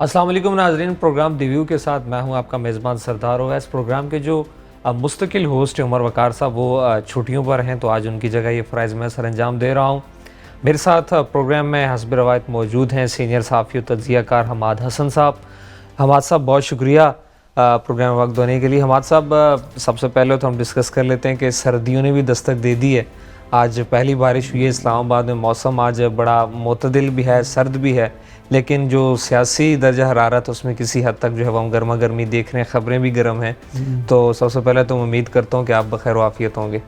السلام علیکم ناظرین، پروگرام دی ویو کے ساتھ میں ہوں آپ کا میزبان سردار ہوگا۔ اس پروگرام کے جو مستقل ہوسٹ ہیں عمر وقار صاحب، وہ چھٹیوں پر ہیں، تو آج ان کی جگہ یہ فرائض میں سر انجام دے رہا ہوں۔ میرے ساتھ پروگرام میں حسب روایت موجود ہیں سینئر صحافی و تجزیہ کار حماد حسن صاحب۔ حماد صاحب بہت شکریہ پروگرام وقت دینے کے لیے۔ حماد صاحب، سب سے پہلے تو ہم ڈسکس کر لیتے ہیں کہ سردیوں نے بھی دستک دے دی ہے۔ آج پہلی بارش ہوئی ہے اسلام آباد میں، موسم آج بڑا معتدل بھی ہے، سرد بھی ہے، لیکن جو سیاسی درجہ حرارت اس میں کسی حد تک جو ہے وہ ہم گرما گرمی دیکھ رہے ہیں، خبریں بھی گرم ہیں۔ تو سب سے پہلے تو میں امید کرتا ہوں کہ آپ بخیر و عافیت ہوں گے۔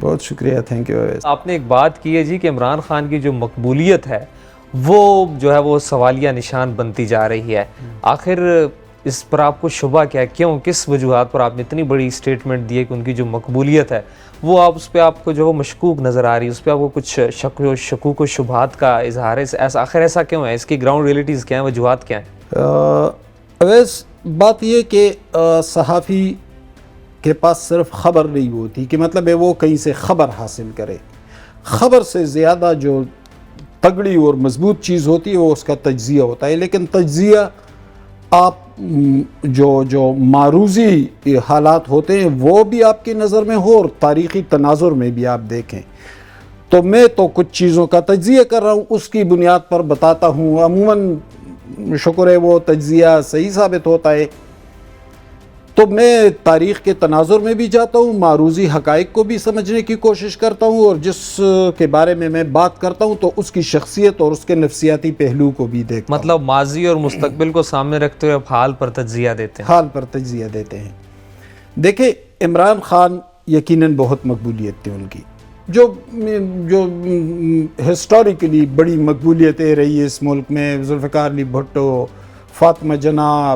بہت شکریہ، تھینک یو۔ آپ نے ایک بات کی ہے جی کہ عمران خان کی جو مقبولیت ہے وہ جو ہے وہ سوالیہ نشان بنتی جا رہی ہے۔ آخر اس پر آپ کو شبہ کیا ہے؟ کیوں، کس وجوہات پر آپ نے اتنی بڑی اسٹیٹمنٹ دی ہے کہ ان کی جو مقبولیت ہے وہ آپ اس پہ آپ کو جو وہ مشکوک نظر آ رہی ہے، اس پہ آپ کو کچھ شکوک و شبہات کا اظہار ہے؟ آخر ایسا کیوں ہے؟ اس کی گراؤنڈ ریئلٹیز کیا ہیں، وجوہات کیا ہیں؟ اویس، بات یہ کہ صحافی کے پاس صرف خبر نہیں ہوتی کہ مطلب ہے وہ کہیں سے خبر حاصل کرے۔ خبر سے زیادہ جو تگڑی اور مضبوط چیز ہوتی ہے وہ اس کا تجزیہ ہوتا ہے، لیکن تجزیہ آپ جو معروضی حالات ہوتے ہیں وہ بھی آپ کی نظر میں ہو اور تاریخی تناظر میں بھی آپ دیکھیں۔ تو میں تو کچھ چیزوں کا تجزیہ کر رہا ہوں، اس کی بنیاد پر بتاتا ہوں، عموماً شکر ہے وہ تجزیہ صحیح ثابت ہوتا ہے۔ تو میں تاریخ کے تناظر میں بھی جاتا ہوں، معروضی حقائق کو بھی سمجھنے کی کوشش کرتا ہوں، اور جس کے بارے میں بات کرتا ہوں تو اس کی شخصیت اور اس کے نفسیاتی پہلو کو بھی دیکھتا ہوں۔ مطلب ماضی اور مستقبل کو سامنے رکھتے ہوئے آپ حال پر تجزیہ دیتے ہیں؟ حال پر تجزیہ دیتے ہیں۔ دیکھیں، عمران خان یقیناً بہت مقبولیت تھی ان کی، جو ہسٹوریکلی بڑی مقبولیتیں رہی ہے اس ملک میں۔ ذوالفقار علی بھٹو، فاطمہ جناح،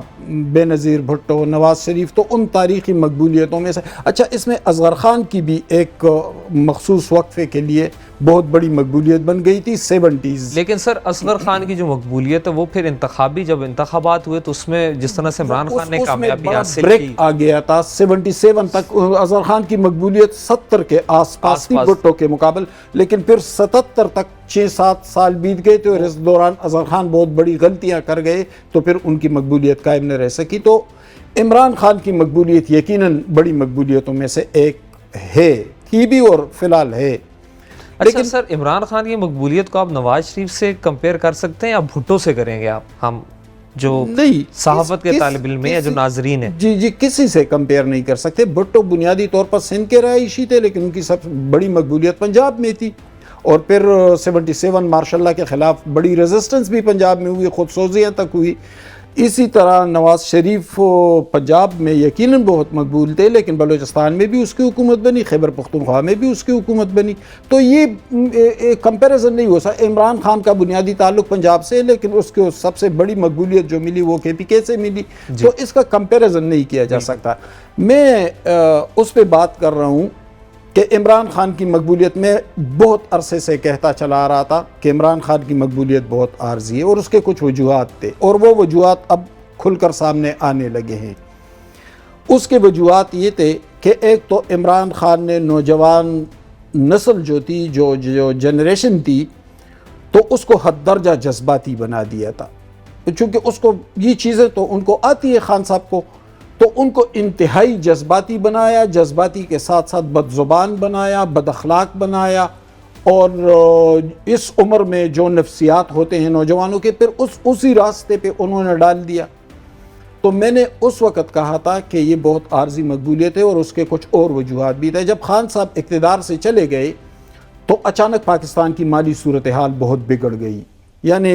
بے نظیر بھٹو، نواز شریف، تو ان تاریخی مقبولیتوں میں سے اچھا اس میں اصغر خان کی بھی ایک مخصوص وقفے کے لیے بہت بڑی مقبولیت بن گئی تھی 70s۔ لیکن سر، اصغر خان کی جو مقبولیت ہے وہ پھر انتخابی جب انتخابات ہوئے تو اس میں جس طرح سے عمران خان نے کامیابی حاصل بریک کی، آ گیا تھا 77 تک۔ اصغر خان کی مقبولیت 70 کے آس پاس تھی بھٹو کے مقابل، لیکن پھر 77 تک 6-7 سال بیت گئے تھے، اور اس دوران اصغر خان بہت بڑی غلطیاں کر گئے تو پھر ان کی مقبولیت قائم نہ رہ سکی۔ تو عمران خان کی مقبولیت یقیناً بڑی مقبولیتوں میں سے ایک ہے، تھی بھی اور فی الحال ہے۔ لیکن سر، عمران خان کی مقبولیت کو آپ نواز شریف سے کمپیئر کر سکتے ہیں یا بھٹو سے کریں گے آپ؟ ہم جو صحافت کے طالب علم ہیں یا جو ناظرین ہیں، جی کسی سے کمپیئر نہیں کر سکتے۔ بھٹو بنیادی طور پر سندھ کے رہائشی تھے، لیکن ان کی سب بڑی مقبولیت پنجاب میں تھی، اور پھر 77 ماشاء اللہ کے خلاف بڑی ریزسٹنس بھی پنجاب میں ہوئی، خود سوزیاں تک ہوئی۔ اسی طرح نواز شریف پنجاب میں یقیناً بہت مقبول تھے، لیکن بلوچستان میں بھی اس کی حکومت بنی، خیبر پختونخوا میں بھی اس کی حکومت بنی۔ تو یہ کمپیریزن نہیں ہو سکتا۔ عمران خان کا بنیادی تعلق پنجاب سے، لیکن اس کو سب سے بڑی مقبولیت جو ملی وہ KPK سے ملی، تو اس کا کمپیریزن نہیں کیا جا سکتا۔ میں اس پہ بات کر رہا ہوں کہ عمران خان کی مقبولیت میں بہت عرصے سے کہتا چلا آ رہا تھا کہ عمران خان کی مقبولیت بہت عارضی ہے، اور اس کے کچھ وجوہات تھے، اور وہ وجوہات اب کھل کر سامنے آنے لگے ہیں۔ اس کے وجوہات یہ تھے کہ ایک تو عمران خان نے نوجوان نسل جو تھی، جو جنریشن تھی، تو اس کو حد درجہ جذباتی بنا دیا تھا، چونکہ اس کو یہ چیزیں تو ان کو آتی ہے خان صاحب کو، تو ان کو انتہائی جذباتی بنایا، جذباتی کے ساتھ ساتھ بد زبان بنایا، بد اخلاق بنایا، اور اس عمر میں جو نفسیات ہوتے ہیں نوجوانوں کے، پھر اسی راستے پہ انہوں نے ڈال دیا۔ تو میں نے اس وقت کہا تھا کہ یہ بہت عارضی مقبولیت ہے، اور اس کے کچھ اور وجوہات بھی تھے۔ جب خان صاحب اقتدار سے چلے گئے تو اچانک پاکستان کی مالی صورتحال بہت بگڑ گئی، یعنی،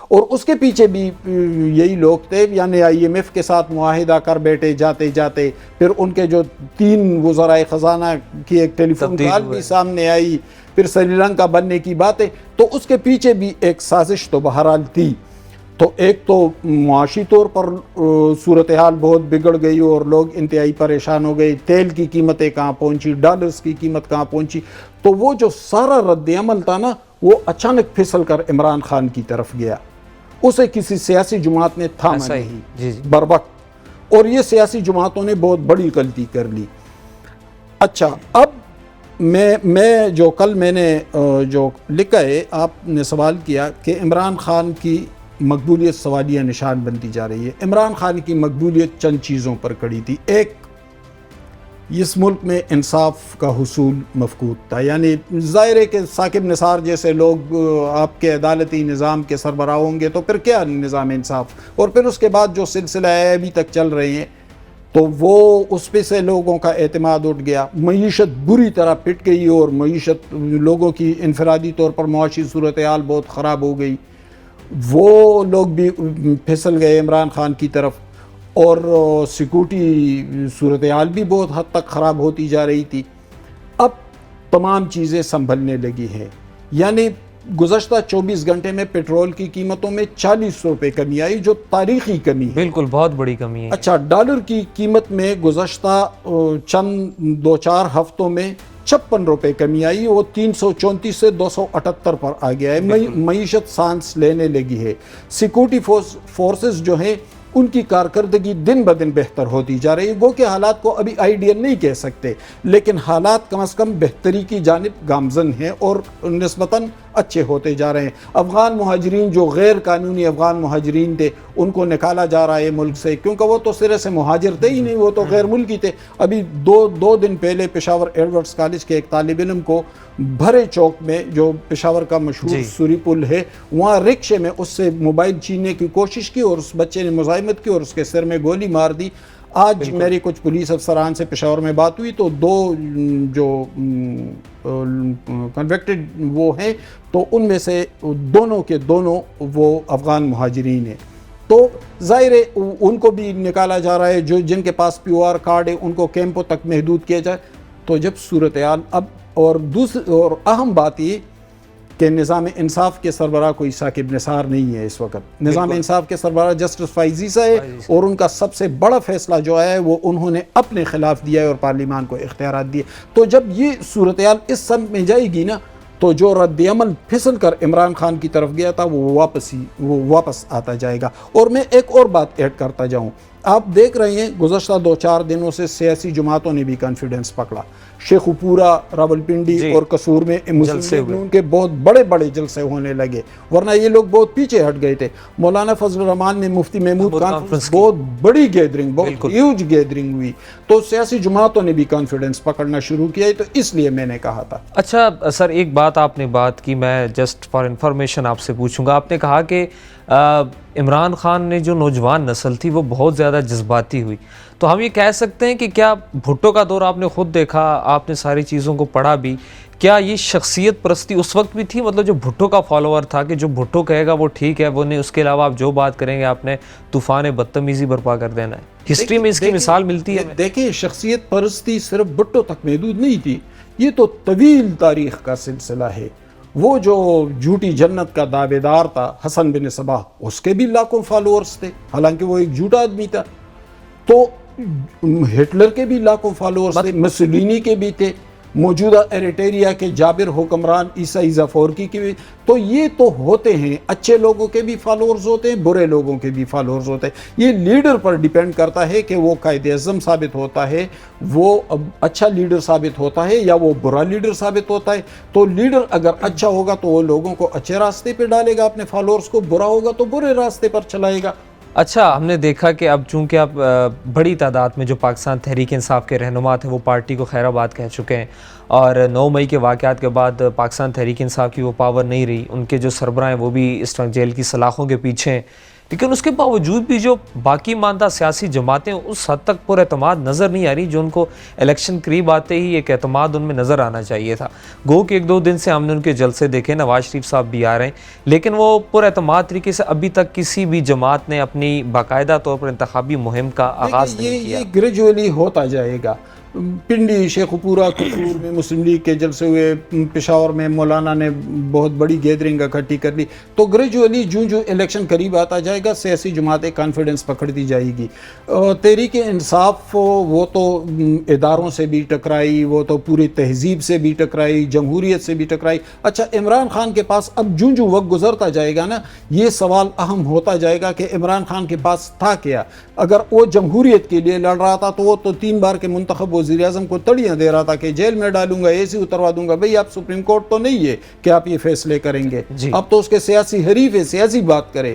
اور اس کے پیچھے بھی یہی لوگ تھے، یعنی IMF کے ساتھ معاہدہ کر بیٹھے جاتے جاتے، پھر ان کے جو 3 وزرائے خزانہ کی ایک ٹیلی فون کال بھی سامنے آئی، پھر سری لنکا بننے کی باتیں، تو اس کے پیچھے بھی ایک سازش تو بہرحال تھی۔ تو ایک تو معاشی طور پر صورتحال بہت بگڑ گئی اور لوگ انتہائی پریشان ہو گئے، تیل کی قیمتیں کہاں پہنچی، ڈالرز کی قیمت کہاں پہنچی، تو وہ جو سارا رد عمل تھا نا، وہ اچانک پھسل کر عمران خان کی طرف گیا، اسے کسی سیاسی جماعت نے تھاما نہیں بروقت، اور یہ سیاسی جماعتوں نے بہت بڑی غلطی کر لی۔ اچھا، اب میں جو کل میں نے جو لکھا ہے، آپ نے سوال کیا کہ عمران خان کی مقبولیت سوالیہ نشان بنتی جا رہی ہے۔ عمران خان کی مقبولیت چند چیزوں پر کڑی تھی۔ ایک، اس ملک میں انصاف کا حصول مفقود تھا، یعنی ظاہر ہے کہ ثاقب نثار جیسے لوگ آپ کے عدالتی نظام کے سربراہ ہوں گے تو پھر کیا نظام انصاف، اور پھر اس کے بعد جو سلسلہ ہے ابھی تک چل رہے ہیں تو وہ اس پہ سے لوگوں کا اعتماد اٹھ گیا، معیشت بری طرح پٹ گئی اور معیشت لوگوں کی انفرادی طور پر معاشی صورتحال بہت خراب ہو گئی، وہ لوگ بھی پھسل گئے عمران خان کی طرف، اور سیکورٹی صورتحال بھی بہت حد تک خراب ہوتی جا رہی تھی۔ اب تمام چیزیں سنبھلنے لگی ہیں، یعنی گزشتہ 24 گھنٹے میں پیٹرول کی قیمتوں میں 40 روپے کمی آئی، جو تاریخی کمی ہے۔ بالکل بہت بڑی کمی ہے۔ اچھا، ڈالر کی قیمت میں گزشتہ چند 2-4 ہفتوں میں 56 روپے کمی آئی، وہ 334 سے 278 پر آ گیا ہے۔ معیشت سانس لینے لگی ہے۔ سیکورٹی فورسز جو ہیں ان کی کارکردگی دن بدن بہتر ہوتی جا رہی ہے، وہ کہ حالات کو ابھی آئیڈیل نہیں کہہ سکتے، لیکن حالات کم از کم بہتری کی جانب گامزن ہیں اور نسبتاً اچھے ہوتے جا رہے ہیں۔ افغان مہاجرین جو غیر قانونی افغان مہاجرین تھے ان کو نکالا جا رہا ہے ملک سے، کیونکہ وہ تو سرے سے مہاجر تھے ہی نہیں، وہ تو غیر ملکی تھے۔ ابھی دو دن پہلے پشاور ایڈورڈز کالج کے ایک طالب علم کو بھرے چوک میں، جو پشاور کا مشہور سوری پل ہے، وہاں رکشے میں اس سے موبائل چھیننے کی کوشش کی اور اس بچے نے مزاحمت کی اور اس کے سر میں گولی مار دی۔ آج میری کچھ پولیس افسران سے پشاور میں بات ہوئی تو 2 جو کنوکٹڈ وہ ہیں تو ان میں سے دونوں کے دونوں وہ افغان مہاجرین ہیں، تو ظاہر ہے ان کو بھی نکالا جا رہا ہے۔ جو جن کے پاس POR کارڈ ہے ان کو کیمپوں تک محدود کیا جائے۔ تو جب صورتحال اب اور اہم بات یہ کہ نظام انصاف کے سربراہ کوئی ثاقب نثار نہیں ہے اس وقت، نظام انصاف کے سربراہ جسٹس فائز عیسیٰ ہے، اور ان کا سب سے بڑا فیصلہ جو ہے وہ انہوں نے اپنے خلاف دیا ہے اور پارلیمان کو اختیارات دیے۔ تو جب یہ صورتحال اس سمت میں جائے گی نا تو جو رد عمل پھسل کر عمران خان کی طرف گیا تھا وہ واپس آتا جائے گا۔ اور میں ایک اور بات ایڈ کرتا جاؤں، آپ دیکھ رہے ہیں گزشتہ 2-4 دنوں سے سیاسی جماعتوں نے بھی کانفیڈنس پکڑا۔ شیخ پورہ، راولپنڈی اور قصور میں مسلم لیگ کے بہت بڑے بڑے جلسے ہونے لگے، ورنہ یہ لوگ بہت پیچھے ہٹ گئے تھے۔ مولانا فضل الرحمان نے مفتی محمود کانفرنس، بہت بڑی گیدرنگ، بہت ہیوج گیدرنگ ہوئی، تو سیاسی جماعتوں نے بھی کانفیڈنس پکڑنا شروع کیا ہے، تو اس لیے میں نے کہا تھا۔ اچھا سر، ایک بات آپ نے بات کی، میں جسٹ فار انفارمیشن آپ سے پوچھوں گا۔ آپ نے کہا کہ عمران خان نے جو نوجوان نسل تھی وہ بہت زیادہ جذباتی ہوئی، تو ہم یہ کہہ سکتے ہیں کہ کیا بھٹو کا دور آپ نے خود دیکھا، آپ نے ساری چیزوں کو پڑھا بھی، کیا یہ شخصیت پرستی اس وقت بھی تھی؟ مطلب جو بھٹو کا فالوور تھا کہ جو بھٹو کہے گا وہ ٹھیک ہے، وہ نہیں، اس کے علاوہ آپ جو بات کریں گے آپ نے طوفان بدتمیزی برپا کر دینا ہے۔ ہسٹری میں اس کی مثال ملتی ہے۔ دیکھیں، شخصیت پرستی صرف بھٹو تک محدود نہیں تھی، یہ تو طویل تاریخ کا سلسلہ ہے۔ وہ جو جھوٹی جنت کا دعوے دار تھا حسن بن صباح، اس کے بھی لاکھوں فالوورز تھے، حالانکہ وہ ایک جھوٹا آدمی تھا۔ تو ہٹلر کے بھی لاکھوں فالوورز تھے، مسولینی کے بھی تھے، موجودہ ایریٹریا کے جابر حکمران عیسائی افورکی کے بھی۔ تو یہ تو ہوتے ہیں، اچھے لوگوں کے بھی فالوورز ہوتے ہیں، برے لوگوں کے بھی فالوورز ہوتے ہیں۔ یہ لیڈر پر ڈیپینڈ کرتا ہے کہ وہ قائد اعظم ثابت ہوتا ہے، وہ اچھا لیڈر ثابت ہوتا ہے یا وہ برا لیڈر ثابت ہوتا ہے۔ تو لیڈر اگر اچھا ہوگا تو وہ لوگوں کو اچھے راستے پہ ڈالے گا، اپنے فالوورز کو، برا ہوگا تو برے راستے پر چلائے گا۔ اچھا، ہم نے دیکھا کہ اب چونکہ اب بڑی تعداد میں جو پاکستان تحریک انصاف کے رہنما تھے وہ پارٹی کو خیر آباد کہہ چکے ہیں، اور 9 مئی کے واقعات کے بعد پاکستان تحریک انصاف کی وہ پاور نہیں رہی، ان کے جو سربراہ ہیں وہ بھی اس وقت جیل کی سلاخوں کے پیچھے ہیں، لیکن اس کے باوجود بھی جو باقی ماندہ سیاسی جماعتیں اس حد تک پر اعتماد نظر نہیں آ رہی جو ان کو الیکشن قریب آتے ہی ایک اعتماد ان میں نظر آنا چاہیے تھا۔ گو کہ 1-2 دن سے ہم نے ان کے جلسے دیکھے، نواز شریف صاحب بھی آ رہے ہیں، لیکن وہ پر اعتماد طریقے سے ابھی تک کسی بھی جماعت نے اپنی باقاعدہ طور پر انتخابی مہم کا آغاز نہیں کیا۔ یہ گریجولی ہوتا جائے گا۔ پنڈی، شیخ پورہ، قصور میں مسلم لیگ کے جلسے ہوئے، پشاور میں مولانا نے بہت بڑی گیدرنگ اکٹھی کر لی، تو گریجولی جو الیکشن قریب آتا جائے گا سیاسی جماعتیں کانفیڈنس پکڑتی جائے گی۔ تحریک انصاف وہ تو اداروں سے بھی ٹکرائی، وہ تو پوری تہذیب سے بھی ٹکرائی، جمہوریت سے بھی ٹکرائی۔ اچھا، عمران خان کے پاس اب جو وقت گزرتا جائے گا نا، یہ سوال اہم ہوتا جائے گا کہ عمران خان کے پاس تھا کیا؟ اگر وہ جمہوریت کے لیے لڑ رہا تھا تو وہ تو 3 بار کے منتخب وزیر اعظم کو تڑیاں دے رہا تھا کہ جیل میں ڈالوں گا، اے سی اتروا دوں گا۔ بھئی آپ سپریم کورٹ تو نہیں ہے کہ آپ یہ فیصلے کریں گے، اب تو اس کے سیاسی حریف ہے، سیاسی بات کرے۔